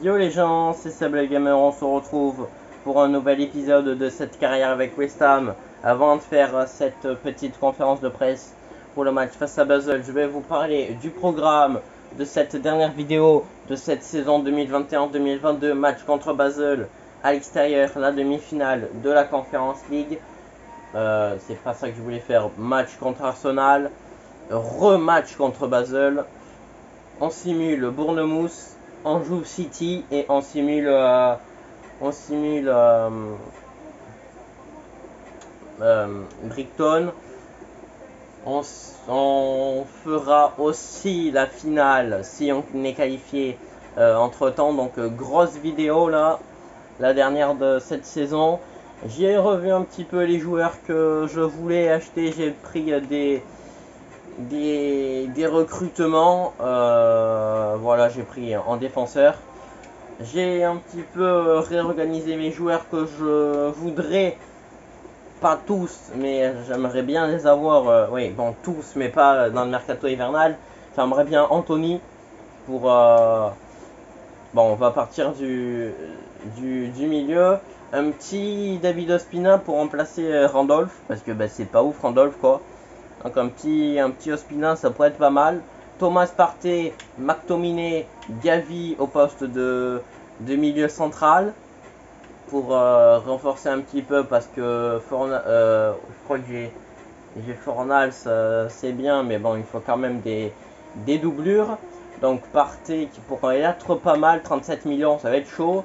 Yo les gens, c'est Seb le Gamer, on se retrouve pour un nouvel épisode de cette carrière avec West Ham. Avant de faire cette petite conférence de presse pour le match face à Basel, je vais vous parler du programme de cette dernière vidéo de cette saison 2021-2022, match contre Basel à l'extérieur, la demi-finale de la Conference League. C'est pas ça que je voulais faire, match contre Arsenal, rematch contre Basel. On simule Bournemouth, on joue City et on simule Brighton. On fera aussi la finale si on est qualifié entre temps. Donc grosse vidéo là, la dernière de cette saison. J'ai revu un petit peu les joueurs que je voulais acheter. J'ai pris des recrutements. Voilà, j'ai pris en défenseur. J'ai un petit peu réorganisé mes joueurs que je voudrais, pas tous, mais j'aimerais bien les avoir. Oui, bon, tous, mais pas dans le mercato hivernal. J'aimerais bien Anthony pour. Bon, on va partir du milieu. Un petit David Ospina pour remplacer Randolph, parce que c'est pas ouf Randolph quoi. Donc un petit Ospina, ça pourrait être pas mal. Thomas Partey, McTominay, Gavi au poste de milieu central pour renforcer un petit peu parce que je crois que j'ai Fornals, c'est bien, mais bon, il faut quand même des doublures. Donc Partey qui pourrait être pas mal, 37 millions, ça va être chaud.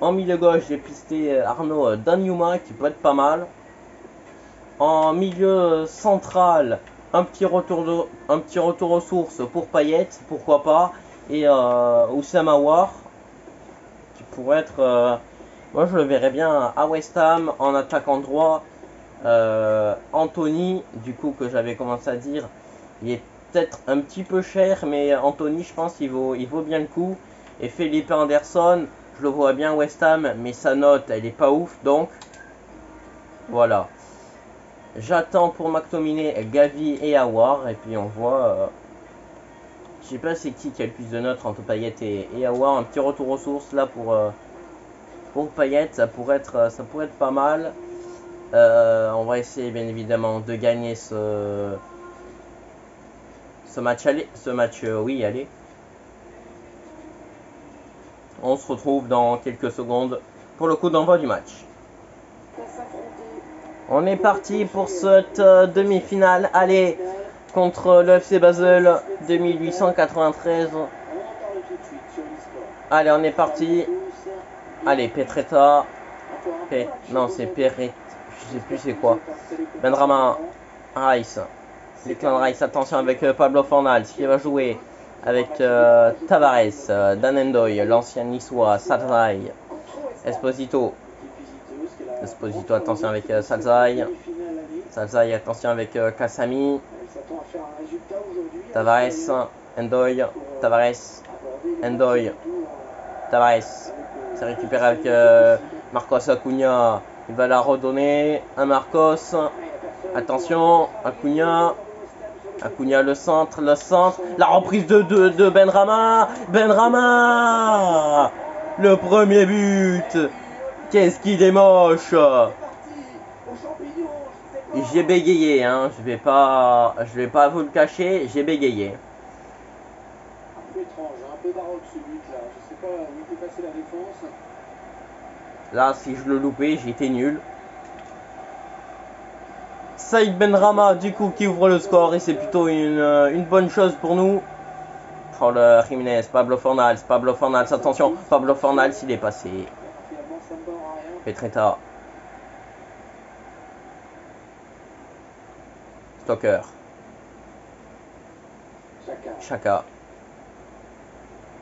En milieu gauche, j'ai pisté Arnaud Danjuma qui peut être pas mal. En milieu central, un petit retour aux sources pour Payet, pourquoi pas. Et Oussama Aouar, qui pourrait être... moi je le verrais bien à West Ham en attaquant droit. Anthony, du coup que j'avais commencé à dire, il est peut-être un petit peu cher, mais Anthony je pense qu'il vaut bien le coup. Et Felipe Anderson, je le vois bien à West Ham, mais sa note elle est pas ouf, donc voilà. J'attends pour McTominay, Gavi et Aouar. Et puis on voit. Je sais pas c'est qui a le plus de notes entre Payet et Aouar. Un petit retour aux sources là pour Payet. Ça pourrait être pas mal. On va essayer bien évidemment de gagner ce match aller. Oui, allez. On se retrouve dans quelques secondes pour le coup d'envoi du match. On est parti pour cette demi-finale. Allez, contre le FC Basel 2893. Allez, on est parti. Allez, Petretta. Non, c'est Perret. Je sais plus c'est quoi. Benrahma. Rice. Declan Rice. Attention avec Pablo Fornals qui va jouer avec Tavares. Danendoy, l'ancien niçois. Salzai. Esposito. Attention avec Salzai. Attention avec Kasami. Tavares. Endoy. Tavares. C'est récupéré avec Marcos Acuna. Il va la redonner à Marcos. Attention, Acuna, le centre. La reprise de Benrahma. Le premier but. Qu'est-ce qu'il est moche. J'ai bégayé, hein. Je vais pas vous le cacher, j'ai bégayé. Un peu étrange, un peu baroque ce but là. Je sais pas où peut passer la défense. Là, si je le loupais, j'étais nul. Saïd Benrahma, du coup, qui ouvre le score et c'est plutôt une bonne chose pour nous. Oh le Jiménez, Pablo Fornals, attention, Pablo Fornals, il est passé. Petretta. Stoker. Chaka.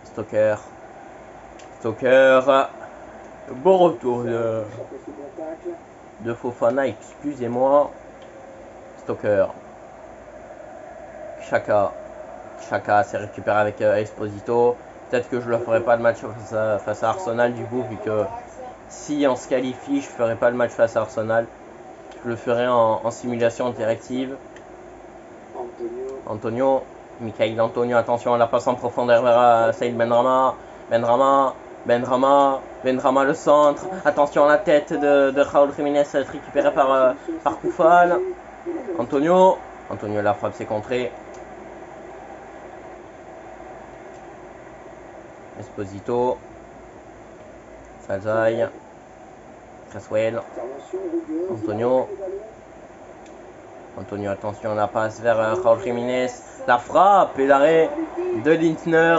Stoker. Bon retour de Fofana, excusez-moi. Stoker. Chaka, c'est récupéré avec Esposito. Peut-être que je ne ferai pas le match face à Arsenal du coup, vu que si on se qualifie, je ne ferai pas le match face à Arsenal. Je le ferai en simulation directive. Antonio, Michael Antonio, attention, la passe en profondeur vers Saïd Benrahma. Benrahma le centre. Attention à la tête de Raúl Jiménez, ça va être récupéré par Koufal. Antonio, la frappe s'est contrée. Esposito. Salzai. Cresswell. Antonio, attention, la passe vers Raúl Jiménez. La frappe et l'arrêt de Lindner.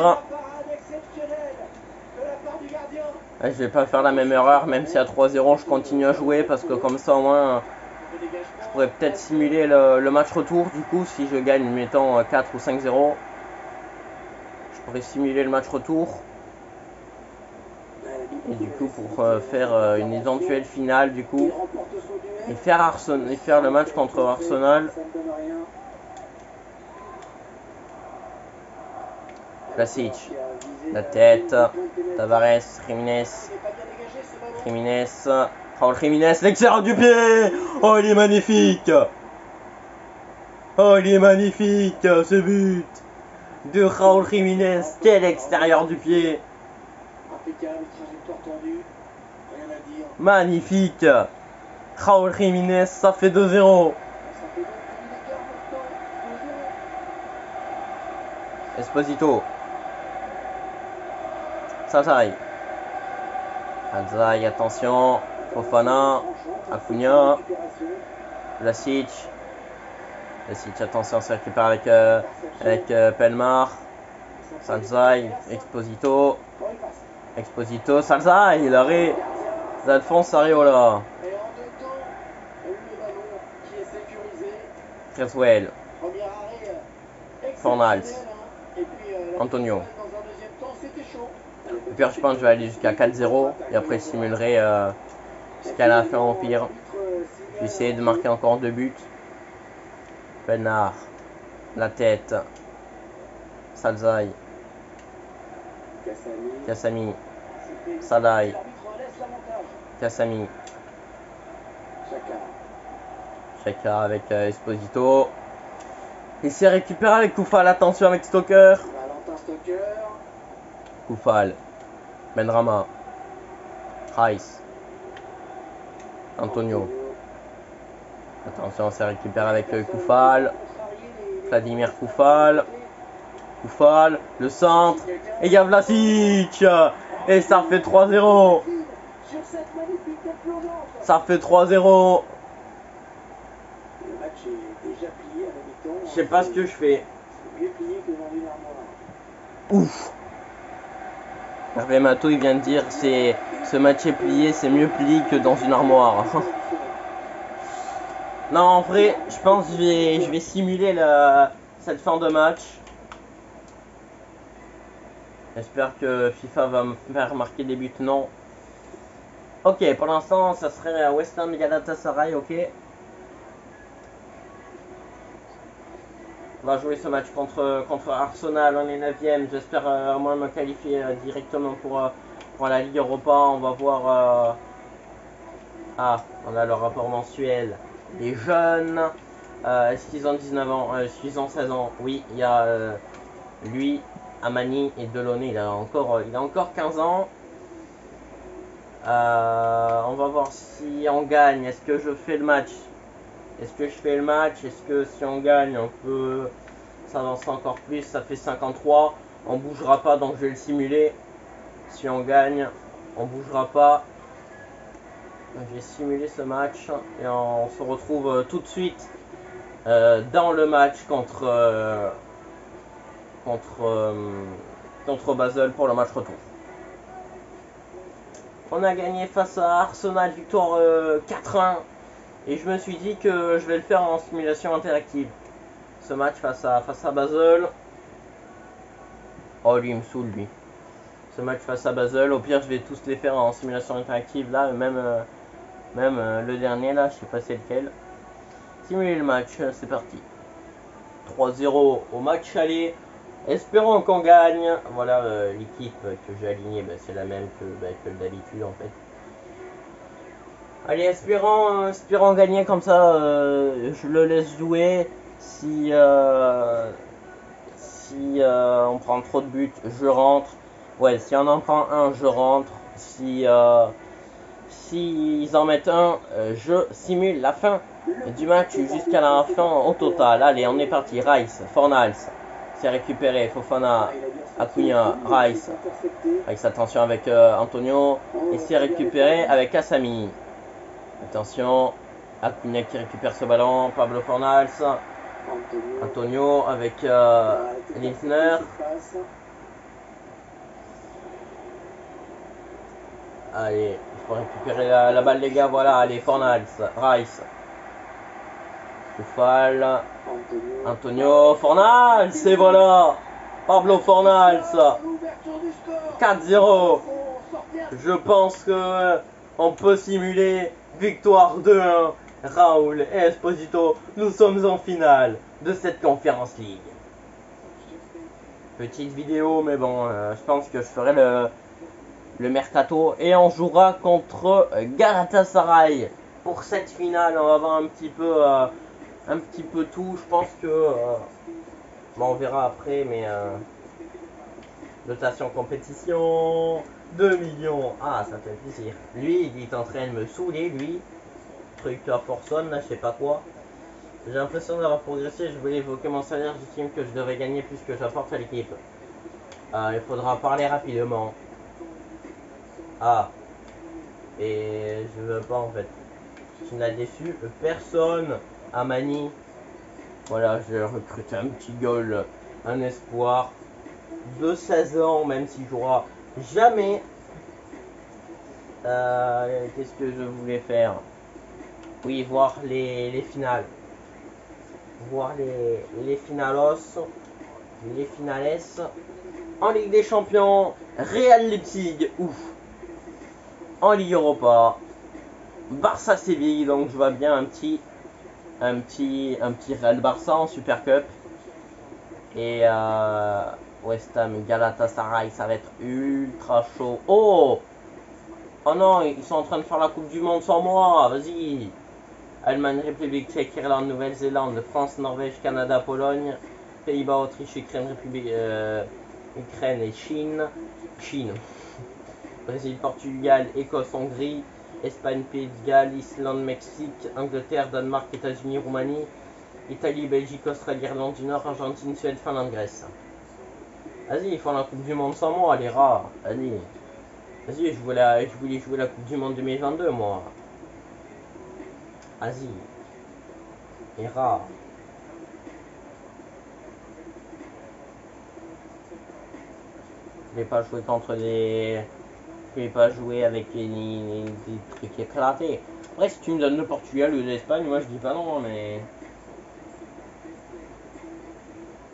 Je vais pas faire la même erreur, même si à 3-0 je continue à jouer parce que comme ça au moins je pourrais peut-être simuler le match retour du coup si je gagne mettons 4 ou 5-0. Je pourrais simuler le match retour. Et du coup pour faire une éventuelle finale du coup et faire le match contre Arsenal. Vlasic, la tête, Tavares, Jiménez, Raúl Jiménez, l'extérieur du pied. Oh, il est magnifique. Oh, il est magnifique ce but de Raúl Jiménez. Quel extérieur du pied. Magnifique. Raúl Jiménez, ça fait 2-0. Esposito. Salzai, attention. Fofana, Acuna, Vlasic, attention, ça récupère avec Pelmar. Salzai, Esposito, Salzai, l'arrêt d'Alphonse Areola. Cresswell, Fornals, Antonio. Et puis je pense que je vais aller jusqu'à 4-0 et après je simulerai jusqu'à la fin au pire. Je vais essayer de marquer encore 2 buts. Bernard, la tête, Salzai, Kassami, Salai, Kassami, Chaka avec Esposito. Il s'est récupéré avec Koufal, attention avec Stoker. Koufal, Benrahma, Rice, Antonio. Attention, c'est récupéré avec Koufal. Vladimir Koufal, le centre. Et il y a Vlasic. Et ça fait 3-0. Ça fait 3-0. Je sais pas ce que je fais. Ouf. Hervé Mato il vient de dire ce match est plié, c'est mieux plié que dans une armoire. Non, en vrai, je pense que je vais simuler cette fin de match. J'espère que FIFA va me faire marquer des buts. Non. Ok, pour l'instant, ça serait West Ham Galatasaray, ok. On va jouer ce match contre Arsenal, on est 9ème. J'espère au moins me qualifier directement pour la Ligue Europa. On va voir. On a le rapport mensuel des jeunes. Est-ce qu'ils ont 19 ans Est-ce qu'ils ont 16 ans? Oui, il y a lui, Amani et Delaunay. Il a encore 15 ans. On va voir si on gagne. Est-ce que je fais le match? Est-ce que je fais le match? Est-ce que si on gagne, on peut s'avancer encore plus? Ça fait 53. On bougera pas, donc je vais le simuler. Si on gagne, on bougera pas. Je vais simuler ce match et on se retrouve tout de suite dans le match contre Basel pour le match retour. On a gagné face à Arsenal, victoire 4-1. Et je me suis dit que je vais le faire en simulation interactive. Ce match face à Basel. Oh, lui, il me saoule, lui. Ce match face à Basel. Au pire, je vais tous les faire en simulation interactive. Là, même le dernier, là, je sais pas c'est lequel. Simuler le match, c'est parti. 3-0 au match aller. Espérons qu'on gagne. Voilà l'équipe que j'ai alignée. C'est la même que d'habitude, en fait. Allez, espérons gagner comme ça. Je le laisse jouer. Si on prend trop de buts, je rentre. Ouais, si on en prend un, je rentre. Si ils en mettent un, je simule la fin du match jusqu'à la fin au total. Allez, on est parti. Rice, Fornals, c'est récupéré. Fofana, Acuna, Rice. Rice, attention avec Antonio. Et c'est récupéré avec Asami. Attention, Acuna qui récupère ce ballon. Pablo Fornals. Antonio avec Lisner. Allez, il faut récupérer la balle, les gars. Voilà, allez, Fornals, Rice. Koufal, Antonio, Fornals, et voilà, Pablo Fornals, 4-0. Je pense que on peut simuler victoire 2-1. Raoul et Esposito, nous sommes en finale de cette Conference League. Petite vidéo, mais bon, je pense que je ferai le mercato et on jouera contre Galatasaray pour cette finale. On va voir un petit peu tout. Je pense que bon, on verra après, mais dotation compétition 2 millions. Ah, ça fait plaisir. Lui, il est en train de me saouler, lui. Truc à Forson, là, je sais pas quoi. J'ai l'impression d'avoir progressé. Je voulais évoquer mon salaire. J'estime que je devrais gagner plus que j'apporte à l'équipe. Il faudra en parler rapidement. Ah, et je veux pas en fait. Tu n'as déçu personne à Mani. Voilà, j'ai recruté un petit goal, un espoir de 16 ans, même s'il jouera jamais. Qu'est-ce que je voulais faire? Oui, voir les finales. Voir les finalos, les finales. En Ligue des Champions, Real Leipzig, ouf. En Ligue Europa, Barça Séville, donc je vois bien un petit Real Barça en Super Cup. Et West Ham Galatasaray, ça va être ultra chaud. Oh non, ils sont en train de faire la Coupe du Monde sans moi, vas-y. Allemagne, République Tchèque, Irlande, Nouvelle-Zélande, France, Norvège, Canada, Pologne, Pays-Bas, Autriche, Ukraine, Ukraine et Chine. Brésil, Portugal, Écosse, Hongrie, Espagne, Pays de Galles, Islande, Mexique, Angleterre, Danemark, États-Unis, Roumanie, Italie, Belgique, Australie, Irlande du Nord, Argentine, Suède, Finlande, Grèce. Vas-y, ils font la Coupe du Monde sans moi, les rats. Vas-y, je voulais jouer la Coupe du Monde 2022, moi. Vas-y. Les rats. Je vais pas jouer contre des... Je vais pas jouer avec des trucs éclatés. Après, si tu me donnes le Portugal ou l'Espagne, moi je dis pas non, mais...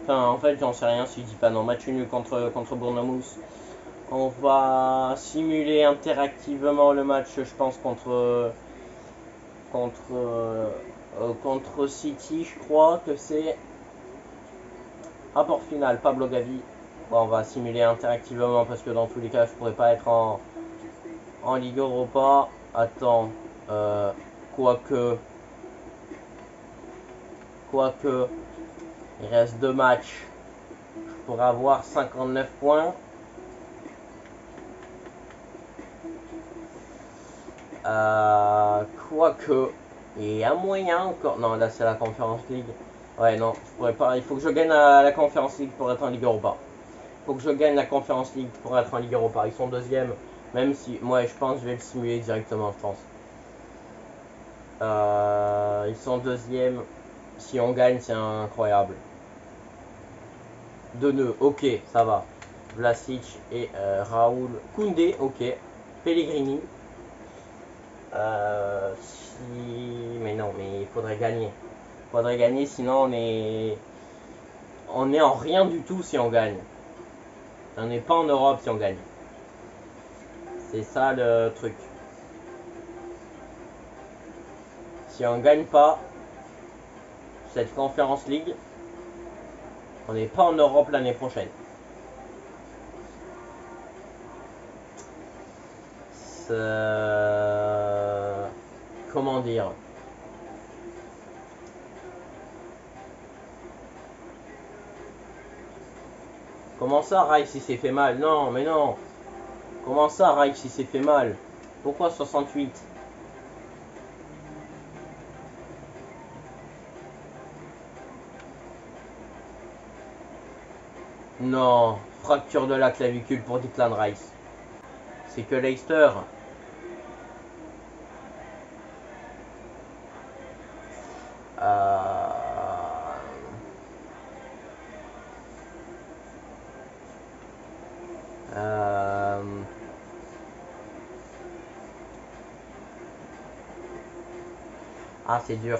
Enfin, en fait, j'en sais rien si je dis pas non. Match nul contre Bournemouth. On va simuler interactivement le match, je pense, contre City, je crois que c'est rapport final, Pablo Gavi. Bon, on va simuler interactivement parce que dans tous les cas, je pourrais pas être en Ligue Europa. Attends, quoique, il reste 2 matchs. Je pourrais avoir 59 points. Quoique, il y a moyen encore. Non, là c'est la Conference League. Ouais, non, je pourrais pas. Il faut que je gagne la Conference League pour être en Ligue Europa. Il faut que je gagne la Conference League pour être en Ligue Europa. Ils sont deuxième, même si, moi je pense que je vais le simuler directement, je pense. Ils sont deuxième. Si on gagne, c'est incroyable. 2 nœuds, ok, ça va. Vlasic et Raoul. Koundé, ok. Pellegrini. Mais non, mais il faudrait gagner. Sinon on est en rien du tout si on gagne. On n'est pas en Europe si on gagne. C'est ça le truc. Si on gagne pas cette Conference League, on n'est pas en Europe l'année prochaine. Comment dire? Comment ça, Rice, il s'est fait mal? Non, mais non. Comment ça, Rice, il s'est fait mal? Pourquoi 68? Non, fracture de la clavicule pour Declan Rice. C'est que Leicester. Ah, c'est dur.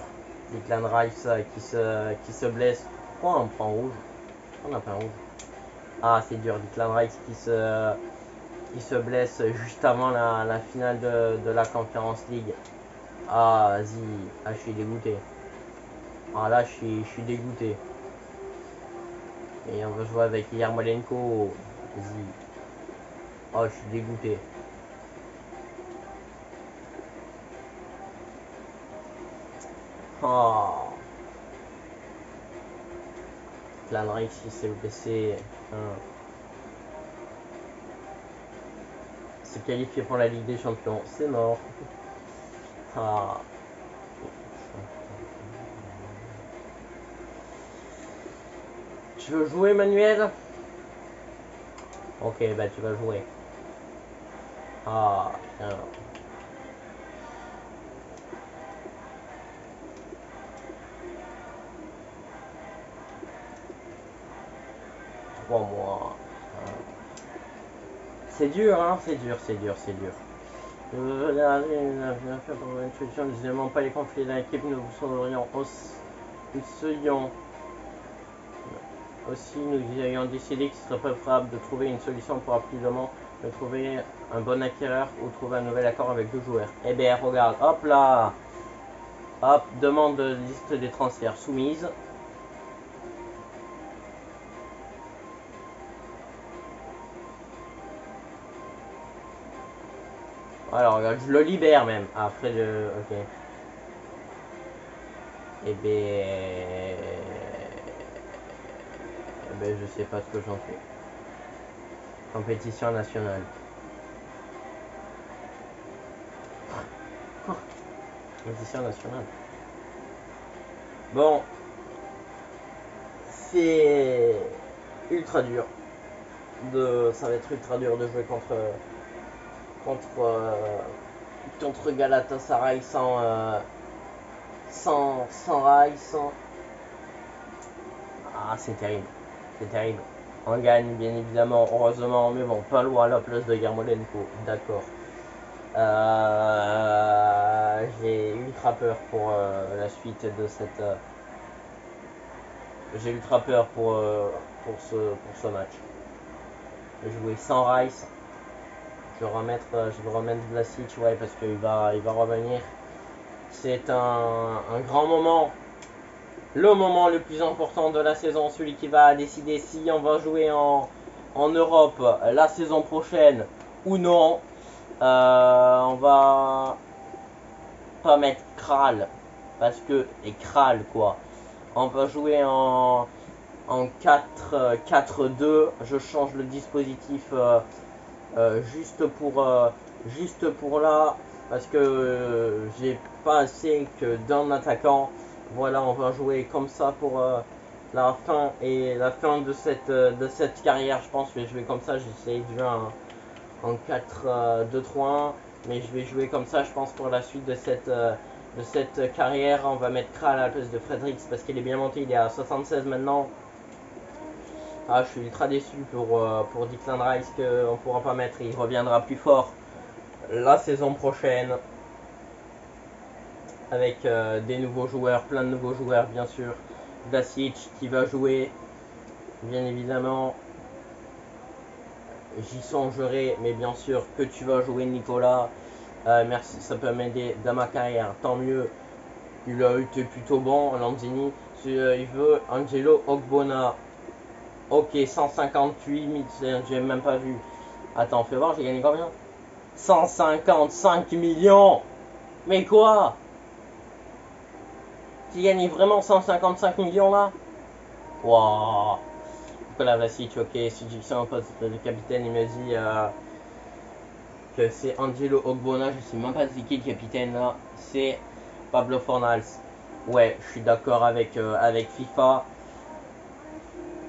Declan Rice qui se blesse. Pourquoi on prend rouge? On a pas un rouge. Ah, c'est dur. Declan Rice qui se blesse juste avant la finale de la Conference League. Ah, vas-y. Ah, je suis dégoûté. Ah, là, je suis dégoûté. Et on va jouer avec Yarmolenko. Vas-y. Oh, je suis dégoûté. Oh. Declan Rice, il s'est blessé. C'est qualifié pour la Ligue des Champions. C'est mort. Ah. Tu veux jouer, Manuel? Ok, bah tu vas jouer. Ah, tiens. Trois mois. C'est dur, hein, c'est dur, c'est dur, c'est dur. Bien fait pour une solution, nous n'aimons pas les conflits dans l'équipe, nous serions aussi, nous ayons décidé qu'il serait préférable de trouver une solution pour rapidement de trouver un bon acquéreur ou trouver un nouvel accord avec deux joueurs. Eh bien, regarde, hop là, hop, demande de liste des transferts soumise. Alors, regarde, je le libère même. Après, ok. Eh ben, je sais pas ce que j'en fais. Compétition nationale. Compétition nationale. Bon, c'est ultra dur. Ça va être ultra dur de jouer contre Galatasaray sans Rice. Ah, c'est terrible. C'est terrible. On gagne, bien évidemment, heureusement, mais bon, pas loin à la place de Yarmolenko. D'accord. J'ai ultra peur pour la suite de cette. J'ai ultra peur pour ce match. Jouer sans Rice. Je vais remettre Vlasic, ouais, parce qu'il il va revenir. C'est un grand moment. Le moment le plus important de la saison, celui qui va décider si on va jouer en Europe la saison prochaine ou non. On va pas mettre Kral parce que et Kral quoi. On va jouer en 4-4-2. Je change le dispositif juste pour là parce que j'ai pas assez que d'un attaquant. Voilà, on va jouer comme ça pour la fin de cette carrière. Je pense que je vais jouer comme ça. J'essaie de jouer en 4-2-3-1, mais je vais jouer comme ça, je pense, pour la suite de cette carrière. On va mettre Kral à la place de Fredericks parce qu'il est bien monté, il est à 76 maintenant. Ah, je suis ultra déçu pour Declan Rice qu'on ne pourra pas mettre. Il reviendra plus fort la saison prochaine avec des nouveaux joueurs, plein de nouveaux joueurs bien sûr. Vlasic qui va jouer, bien évidemment. J'y songerai, mais bien sûr que tu vas jouer Nicolas. Merci, ça peut m'aider dans ma carrière, tant mieux. Il a été plutôt bon, Lanzini. Il veut Angelo Ogbonna. Ok, 158 000, j'ai même pas vu. Attends, fais voir, j'ai gagné combien? 155 millions. Mais quoi? Tu gagnes vraiment 155 millions là? Waouh. Kovacic, ok, si j'ai un poste de capitaine, il me dit que c'est Angelo Ogbonna, je sais même pas c'est qui le capitaine là, c'est Pablo Fornals. Ouais, je suis d'accord avec FIFA.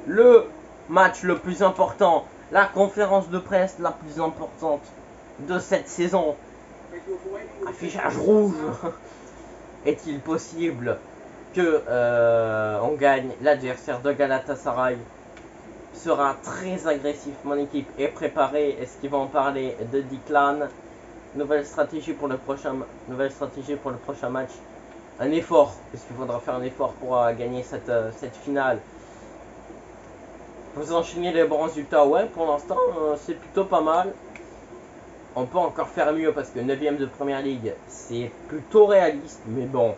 Le match le plus important, la conférence de presse la plus importante de cette saison. Affichage rouge. Est-il possible que on gagne? L'adversaire de Galatasaray sera très agressif. Mon équipe est préparée. Est-ce qu'ils vont en parler de Declan? Nouvelle stratégie pour le prochain match. Un effort. Est-ce qu'il faudra faire un effort pour gagner cette finale? Vous enchaînez les bons résultats? Ouais, pour l'instant, c'est plutôt pas mal. On peut encore faire mieux parce que 9ème de Première Ligue, c'est plutôt réaliste. Mais bon,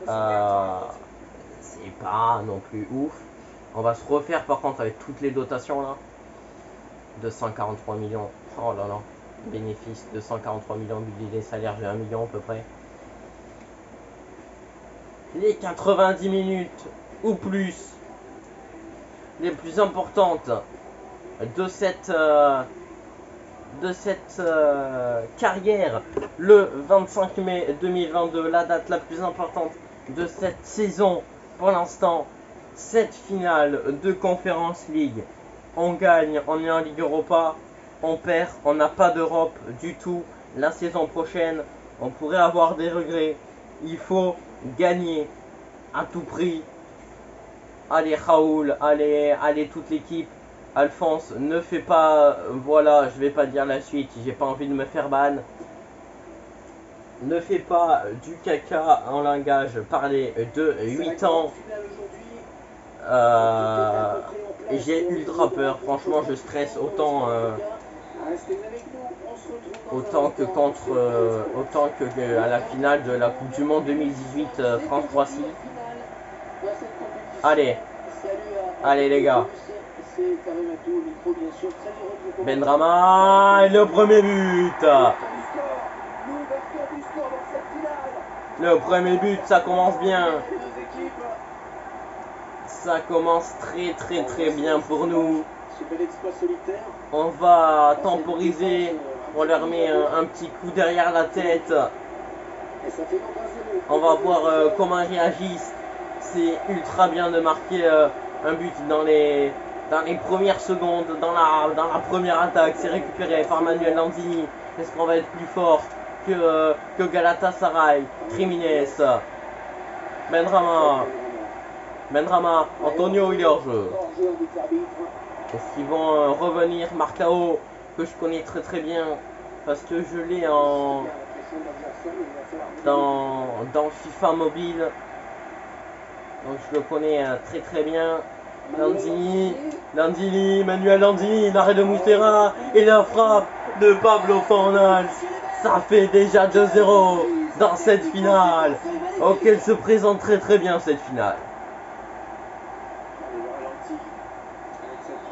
c'est pas non plus ouf. On va se refaire par contre avec toutes les dotations là. 243 millions. Oh là là. Bénéfice de 143 millions, budget des salaires, j'ai 1 million à peu près. Les 90 minutes ou plus les plus importantes de cette carrière, le 25 mai 2022, la date la plus importante de cette saison pour l'instant, cette finale de Conference League. On gagne, on est en Ligue Europa, on perd, on n'a pas d'Europe du tout. La saison prochaine, on pourrait avoir des regrets. Il faut gagner à tout prix. Allez Raoul, allez toute l'équipe. Alphonse, ne fais pas, voilà, je vais pas dire la suite, j'ai pas envie de me faire ban. Ne fais pas du caca en langage parlé de 8 ans. J'ai ultra peur, franchement je stresse autant que à la finale de la Coupe du Monde 2018 France-Croatie. Allez les gars. Benrahma, le premier but. Le premier but, ça commence bien. Ça commence très bien pour nous. On va temporiser. On leur met un petit coup derrière la tête. On va voir comment ils réagissent. C'est ultra bien de marquer un but dans les premières secondes, dans la première attaque. C'est récupéré par Manuel Lanzini. Est-ce qu'on va être plus fort que Galatasaray? Jiménez, Benrahma, Antonio, il est hors jeu. Est-ce qu'ils vont revenir? Marcao, que je connais très bien parce que je l'ai dans FIFA mobile, donc je le connais très bien. Lanzini, Manuel Lanzini, l'arrêt de Muslera et la frappe de Pablo Fornals. Ça fait déjà 2-0 dans cette finale. Ok, elle se présente très bien cette finale.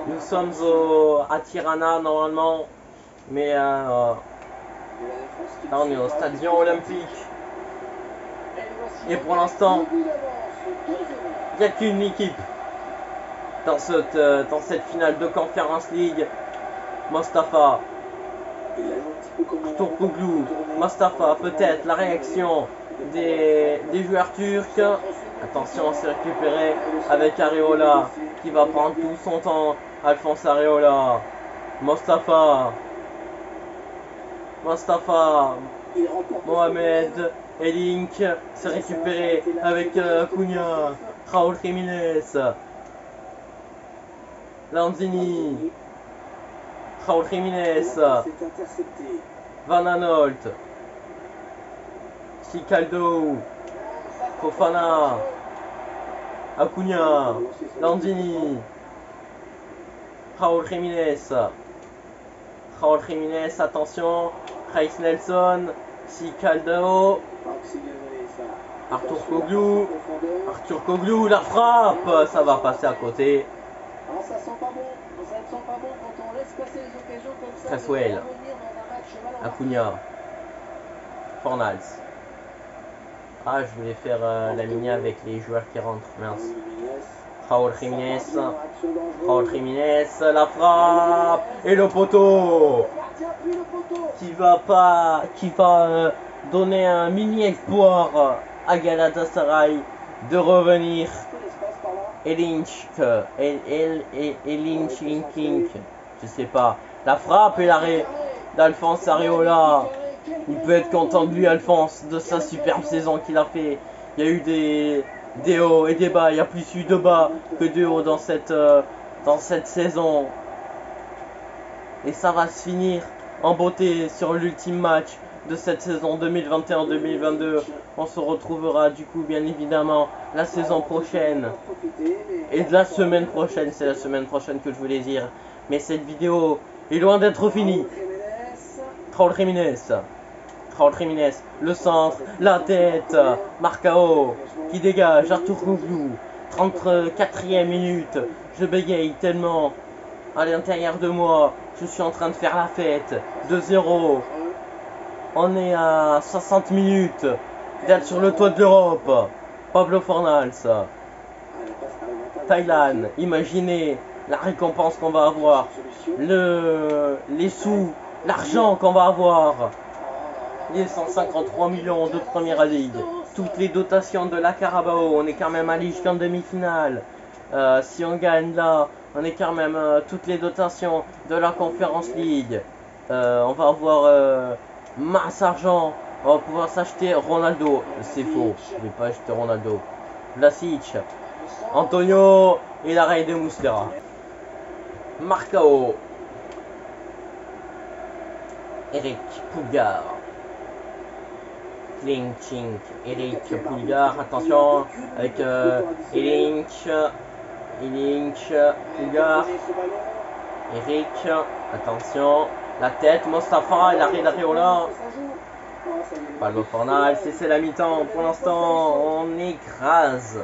Nous sommes à Tirana normalement, mais là on est au Stadion Olympique. Et pour l'instant, il n'y a qu'une équipe dans cette finale de Conference League. Mostafa, Turkoglu, Mostafa, peut-être la réaction des joueurs turcs. Attention, c'est récupéré avec Areola qui va prendre tout son temps. Alphonse Areola, Mostafa, Mohamed Elink, c'est récupéré avec Cunha, Raúl Jiménez, Lanzini, Raúl Jiménez, Van Aanholt, Chicaldo, Fofana, Acuna, Lanzini, Raúl Jiménez, attention, Reis Nelson, Chicaldo, Arthur Koglu, la frappe, ça va passer à côté. Ça sent pas bon quand on laisse passer les occasions comme ça. Cresswell, Acuna, Fornals. Ah, je voulais faire la mini avec les joueurs qui rentrent, mince. Raúl Jiménez. Raúl Jiménez, la frappe et le poteau qui va donner un mini espoir à Galatasaray de revenir. Elinch, je sais pas. La frappe et l'arrêt d'Alphonse Areola. Il peut être content de lui, Alphonse, de sa superbe saison qu'il a fait. Il y a eu des hauts et des bas. Il y a plus eu de bas que de hauts dans cette saison. Et ça va se finir en beauté sur l'ultime match de cette saison 2021-2022. On se retrouvera du coup bien évidemment la saison prochaine et de la semaine prochaine. C'est la semaine prochaine que je voulais dire. Mais cette vidéo est loin d'être finie. Raúl Jiménez, le centre, la tête, Marcao qui dégage, Arthur Koglu, 34e minute, je bégaye tellement à l'intérieur de moi, je suis en train de faire la fête, 2-0, on est à 60 minutes d'être sur le toit de l'Europe, Pablo Fornals, Thaïlande, imaginez la récompense qu'on va avoir, les sous, l'argent qu'on va avoir. Les 153 millions de première ligue, toutes les dotations de la Carabao, on est quand même allé jusqu'en demi-finale. Si on gagne là, on est quand même toutes les dotations de la Conference League. On va avoir masse argent, on va pouvoir s'acheter Ronaldo. C'est faux, je ne vais pas acheter Ronaldo. Vlasic, Antonio et l'arrêt de Muslera. Marcao, Eric Pulgar. Eric Pulgar, attention avec Elinch, Pulgar, Eric, attention, la tête, Mostafa et l'arrêt d'Areola. Pablo Fornals, c'est la mi-temps, pour l'instant on écrase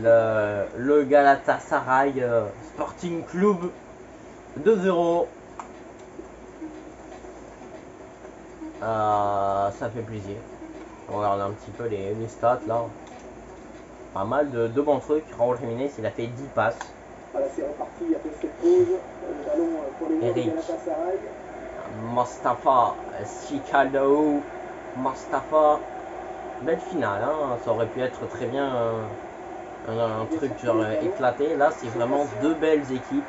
le Galatasaray Sporting Club 2-0. Ça fait plaisir. On regarde un petit peu les stats là. Pas mal de bons trucs. Raúl Jiménez, il a fait 10 passes. Eric, Mostafa, Chicaldo, Mostafa. Belle finale, hein. Ça aurait pu être très bien un truc genre éclaté. Là, c'est vraiment deux belles équipes.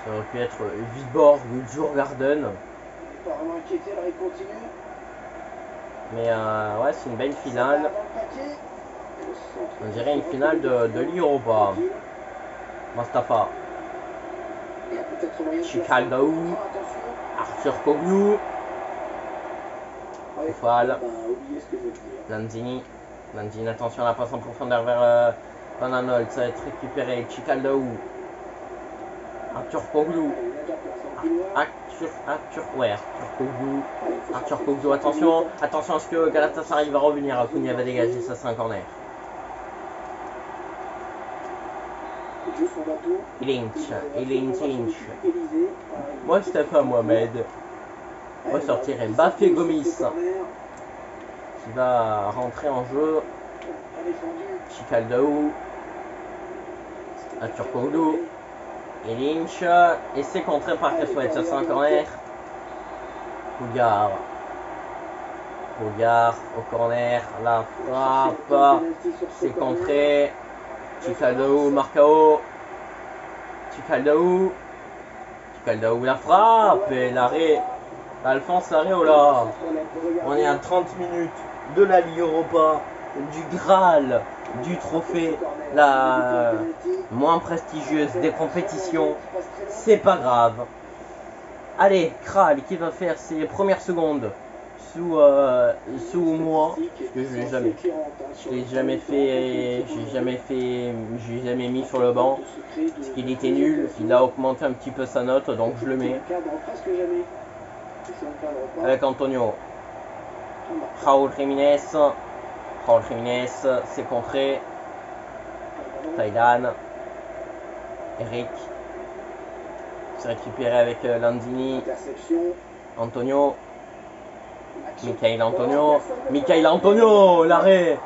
Ça aurait pu être Viborg ou Djurgården. Mais ouais, c'est une belle finale. On dirait une finale de l'Europa. Mostafa, Chicaldo, Arthur Koglu, Fall, Lanzini, attention à la passe en profondeur vers Van Aanholt, ça va être récupéré. Chicaldo, Arthur Koglu, Arthur Koglu, attention à ce que Galatasaray va revenir. Acuna va dégager, ça c'est un corner. Elinch. Moi Stéphane Mohamed. On va sortir Bafé Gomis qui va rentrer en jeu. Chicaldo, Arthur Koglu, Elinch, et c'est contré par Casouet, ça c'est un corner. Pulgar au corner, la frappe, c'est contré. Chicaldo, Marcao, Chicaldo, la frappe et l'arrêt d'Alphonse Areola. On est à 30 minutes de la Ligue Europa, du Graal, du trophée, la moins prestigieuse des compétitions. C'est pas grave. Allez, Kral qui va faire ses premières secondes sous moi, parce que je l'ai jamais fait, j'ai jamais mis sur le banc, parce qu'il était nul. Il a augmenté un petit peu sa note, donc je le mets. Avec Antonio, Raúl Jiménez, c'est contré. Thaïlande, Eric, c'est récupéré avec Lanzini, Antonio, Michael Antonio, l'arrêt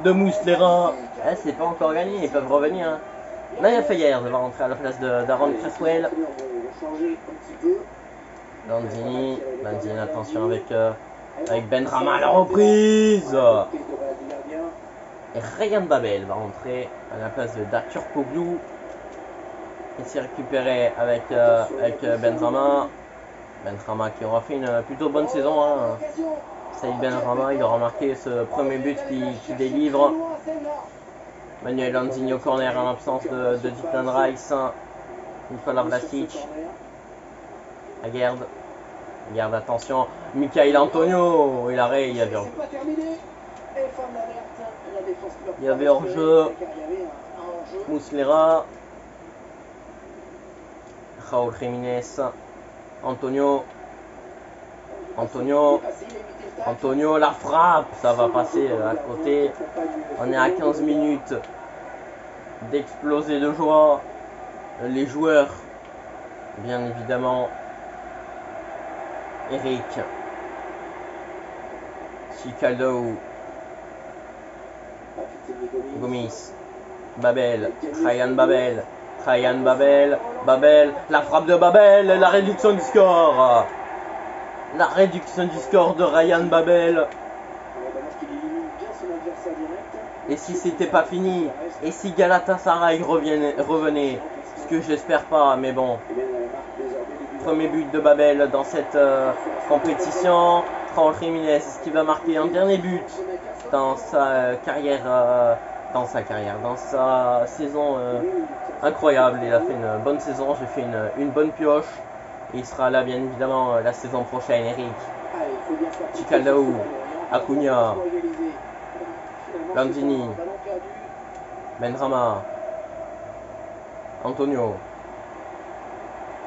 de Muslera. Eh, c'est pas encore gagné, ils peuvent revenir. Hein. Naya Feyer va rentrer à la place d'Aaron Cresswell. Lanzini, attention avec Benrahma à la reprise. Et Ryan Babel va rentrer à la place de Daturkoglu. Il s'est récupéré avec Benrahma. Benrahma qui aura fait une plutôt bonne saison. Hein. Saïd Benrahma, il aura marqué ce premier but qui délivre. Manuel Lanzini au corner en l'absence de Declan Rice. Nicolas Vlasic. Aguerd, attention. Michail Antonio. Il arrête, il y avait hors-jeu. Il y avait hors-jeu. Muslera. Raúl Jiménez. Antonio, la frappe, ça va passer à côté. On est à 15 minutes d'exploser de joie. Les joueurs, bien évidemment. Eric, Chicaldo, Gomis, Babel, Ryan Babel, la frappe de Babel, la réduction du score. La réduction du score de Ryan Babel. Et si c'était pas fini, et si Galatasaray revenait, ce que j'espère pas, mais bon. Premier but de Babel dans cette compétition. Raúl Jiménez, est-ce qu'il va marquer un dernier but dans sa carrière, dans sa saison incroyable. Il a fait une bonne saison, j'ai fait une bonne pioche. Et il sera là bien évidemment la saison prochaine, Eric. Chicaldo, Acuna, Lanzini, Benrahma, Antonio.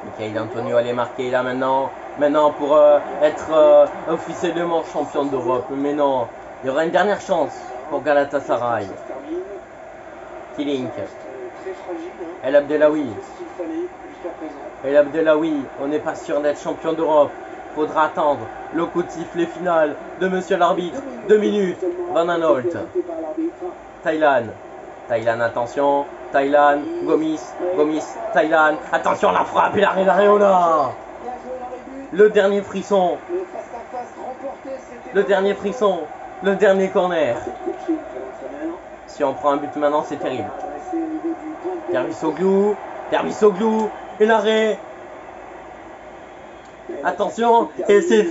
Michail Antonio allait marquer là maintenant pour être officiellement champion d'Europe. Mais non, il y aura une dernière chance pour Galatasaray. Killing. El Abdelawi, on n'est pas sûr d'être champion d'Europe. Faudra attendre le coup de sifflet final de monsieur l'arbitre. 2 minutes. Van Aanholt. Thailand, attention. Thailand, Gomis, Thailand. Attention, la frappe, il arrive Areola. Le dernier frisson. Le dernier corner. Si on prend un but maintenant, c'est terrible. Dervisoglu, et l'arrêt. Attention, et c'est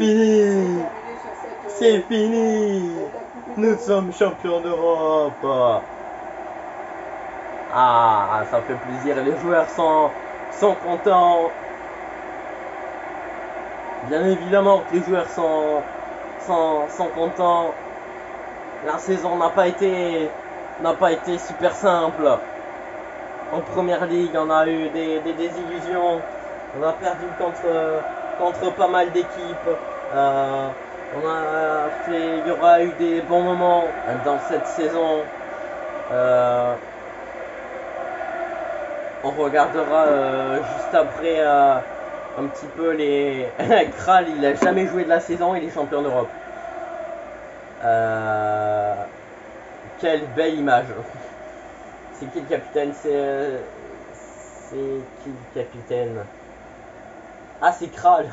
fini. Nous sommes champions d'Europe. Ah, ça fait plaisir. Les joueurs sont contents. Bien évidemment que les joueurs sont contents. La saison n'a pas été super simple. En première ligue, on a eu des désillusions. On a perdu contre pas mal d'équipes. Il y aura eu des bons moments dans cette saison. On regardera juste après un petit peu les... Kral, il n'a jamais joué de la saison, il est champion d'Europe. Quelle belle image. C'est qui le capitaine? C'est qui le capitaine? Ah, c'est Kral.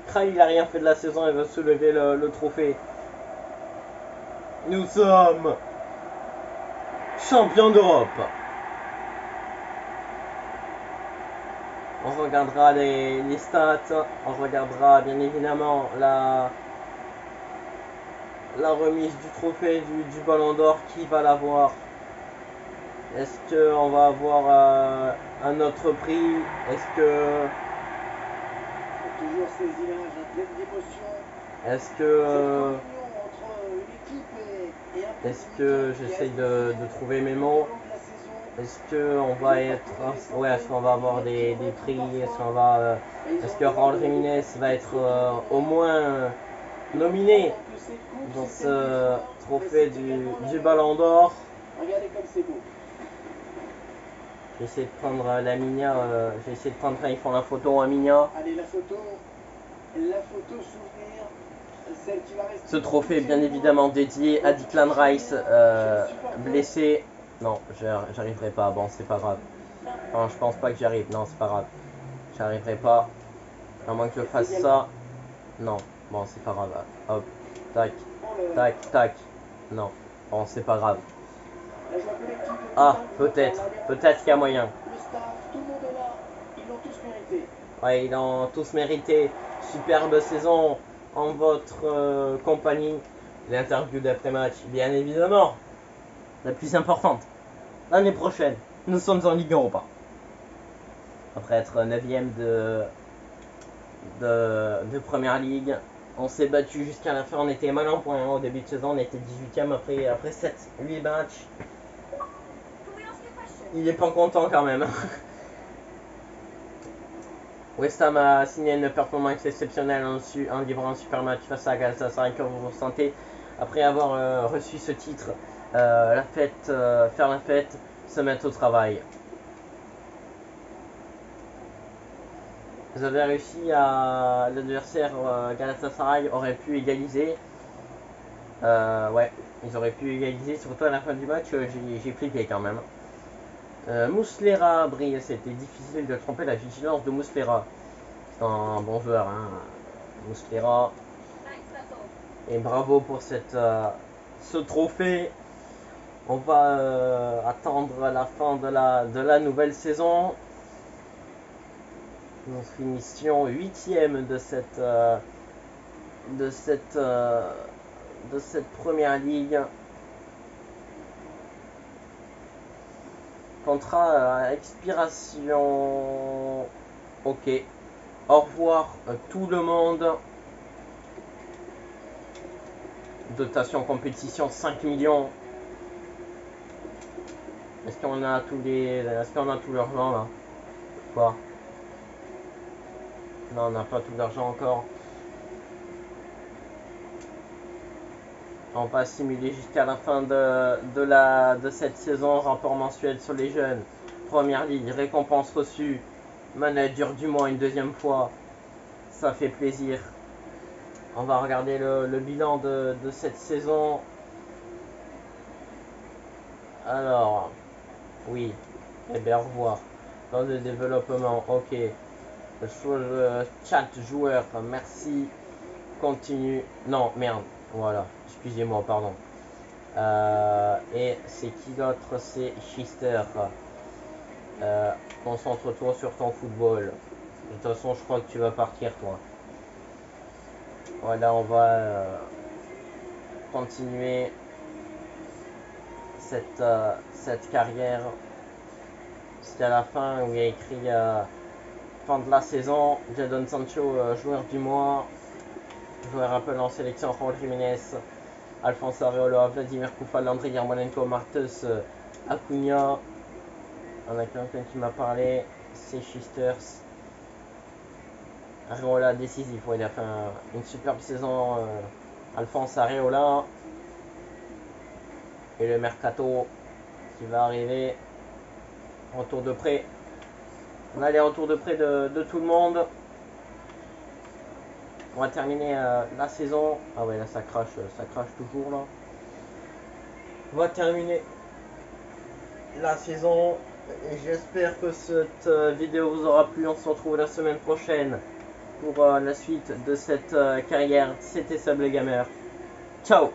Kral, il a rien fait de la saison, il va soulever le trophée. Nous sommes champions d'Europe. On regardera les stats, on regardera bien évidemment la remise du trophée du Ballon d'Or, qui va l'avoir. Est-ce qu'on va avoir un autre prix? Est-ce que... Toujours ces images pleines d'émotion. Est-ce que j'essaye de trouver mes mots? Est-ce qu'on va être... Ouais, est-ce qu'on va avoir des prix? Est-ce que Raúl Jiménez va être au moins nominé dans ce trophée du Ballon d'Or? Regardez comme c'est beau. J'essaie de prendre Lamina, quand ils font la photo à Minia. Allez, la photo souvenir. celle qui va rester. Ce trophée est bien évidemment dédié à Declan Rice, blessé. Non, j'arriverai pas. Bon, c'est pas grave. Enfin, je pense pas que j'y arrive. Non, c'est pas grave. J'arriverai pas. À moins que je fasse ça. Non. Bon, c'est pas grave. Hop. Tac. Tac. Tac. Non. Bon, c'est pas grave. Ah, peut-être. Peut-être qu'il y a moyen. Le staff, tout le monde est là. Ils l'ont tous mérité. Ouais, ils l'ont tous mérité. Superbe saison en votre compagnie. L'interview d'après-match, bien évidemment. La plus importante. L'année prochaine, nous sommes en Ligue Europa. Après être 9ème de Première Ligue, on s'est battu jusqu'à la fin. On était mal en point. Au début de saison, on était 18ème après 7-8 matchs. Il est pas content quand même. West Ham a signé une performance exceptionnelle en livrant un super match face à Galatasaray. Que vous ressentez après avoir reçu ce titre? Faire la fête, se mettre au travail. Vous avez réussi à... L'adversaire Galatasaray aurait pu égaliser. Ouais, ils auraient pu égaliser, surtout à la fin du match, j'ai flippé quand même. Muslera brille, c'était difficile de tromper la vigilance de Muslera. C'est un bon joueur, hein, Muslera. Et bravo pour ce trophée. On va attendre la fin de la nouvelle saison. Nous finissions 8ème de cette première ligue. Contrat à expiration. Ok. Au revoir tout le monde. Dotation compétition 5 millions. Est-ce qu'on a tout l'argent là? Quoi? Non, on n'a pas tout l'argent encore. On va simuler jusqu'à la fin de cette saison. Rapport mensuel sur les jeunes. Première ligue, récompense reçue. Manager du mois une deuxième fois. Ça fait plaisir. On va regarder le bilan de cette saison. Alors, oui. Eh bien, au revoir. Dans le développement, ok. Chat joueur, merci. Continue. Non, merde. Voilà. Excusez-moi, pardon. Et c'est qui d'autre? C'est Schister. Concentre-toi sur ton football. De toute façon, je crois que tu vas partir, toi. Voilà, on va continuer cette carrière jusqu'à la fin où il y a écrit fin de la saison. Jadon Sancho, joueur du mois. Joueur appelé en sélection, Raúl Jiménez, Alphonse Areola, Vladimir Koufal, André Yarmolenko, Martus, Acuna. On a quelqu'un qui m'a parlé, c'est Schisters. Areola décisif, ouais, il a fait une superbe saison. Alphonse Areola. Et le mercato qui va arriver. Retour de prêt. On a les retours de prêt de tout le monde. On va terminer la saison. Ah ouais, là ça crache toujours là. On va terminer la saison. Et j'espère que cette vidéo vous aura plu. On se retrouve la semaine prochaine pour la suite de cette carrière. C'était Sable Gamer. Ciao.